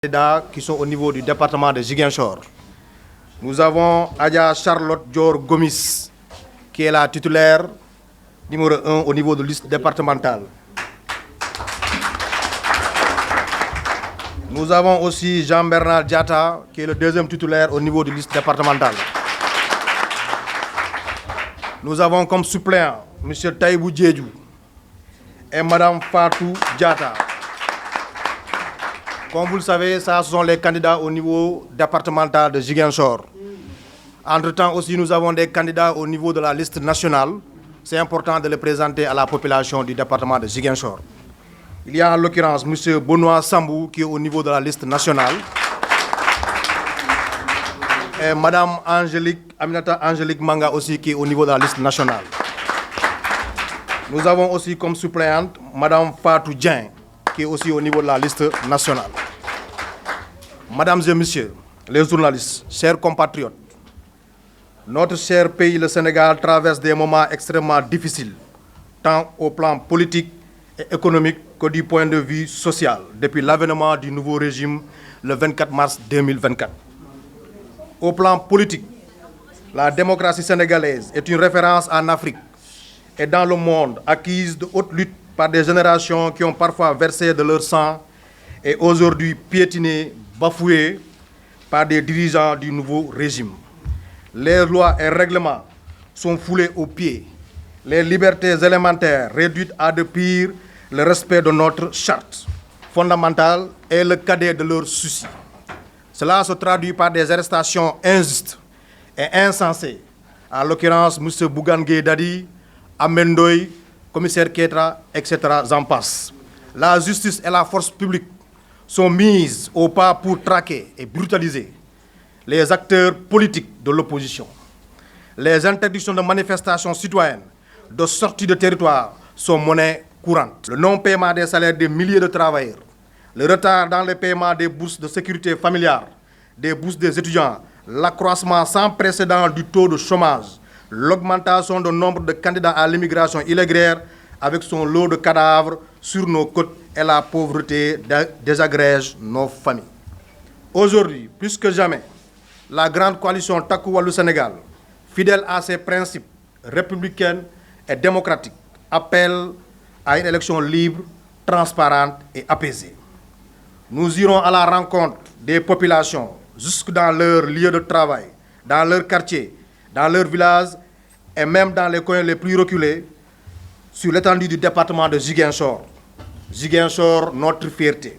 candidats qui sont au niveau du département de Ziguinchor. Nous avons Adia Charlotte Dior Gomis, qui est la titulaire numéro 1 au niveau de liste départementale. Nous avons aussi Jean-Bernard Diatta, qui est le deuxième titulaire au niveau de liste départementale. Nous avons comme suppléant M. Taïbou Diédou et Mme Fatou Diatta. Comme vous le savez, ce sont les candidats au niveau départemental de Ziguinchor. Entre-temps aussi, nous avons des candidats au niveau de la liste nationale. C'est important de les présenter à la population du département de Ziguinchor. Il y a en l'occurrence M. Benoît Sambou qui est au niveau de la liste nationale. Et Mme Aminata Angélique Manga aussi qui est au niveau de la liste nationale. Nous avons aussi comme suppléante Mme Fatou Dieng qui est aussi au niveau de la liste nationale. Mesdames et messieurs, les journalistes, chers compatriotes, notre cher pays, le Sénégal, traverse des moments extrêmement difficiles, tant au plan politique et économique que du point de vue social, depuis l'avènement du nouveau régime le 24 mars 2024. Au plan politique, la démocratie sénégalaise est une référence en Afrique et dans le monde, acquise de haute lutte par des générations qui ont parfois versé de leur sang et aujourd'hui piétinée, bafouée par des dirigeants du nouveau régime. Les lois et règlements sont foulés aux pieds. Les libertés élémentaires réduites à de pire, le respect de notre charte fondamentale est le cadet de leurs soucis. Cela se traduit par des arrestations injustes et insensées. En l'occurrence, M. Bougane Gueye Dany, Amendoy, commissaire Ketra, etc. j'en passe. La justice et la force publique sont mises au pas pour traquer et brutaliser les acteurs politiques de l'opposition. Les interdictions de manifestations citoyennes, de sortie de territoire sont monnaie courante. Le non-paiement des salaires des milliers de travailleurs, le retard dans le paiement des bourses de sécurité familiale, des bourses des étudiants, l'accroissement sans précédent du taux de chômage, l'augmentation du nombre de candidats à l'immigration irrégulière avec son lot de cadavres sur nos côtes et la pauvreté désagrège nos familles. Aujourd'hui, plus que jamais, la grande coalition Taku Wallu Sénégal, fidèle à ses principes républicains et démocratiques, appelle à une élection libre, transparente et apaisée. Nous irons à la rencontre des populations jusque dans leur lieu de travail, dans leur quartier, dans leur village et même dans les coins les plus reculés sur l'étendue du département de Ziguinchor. Ziguinchor, notre fierté.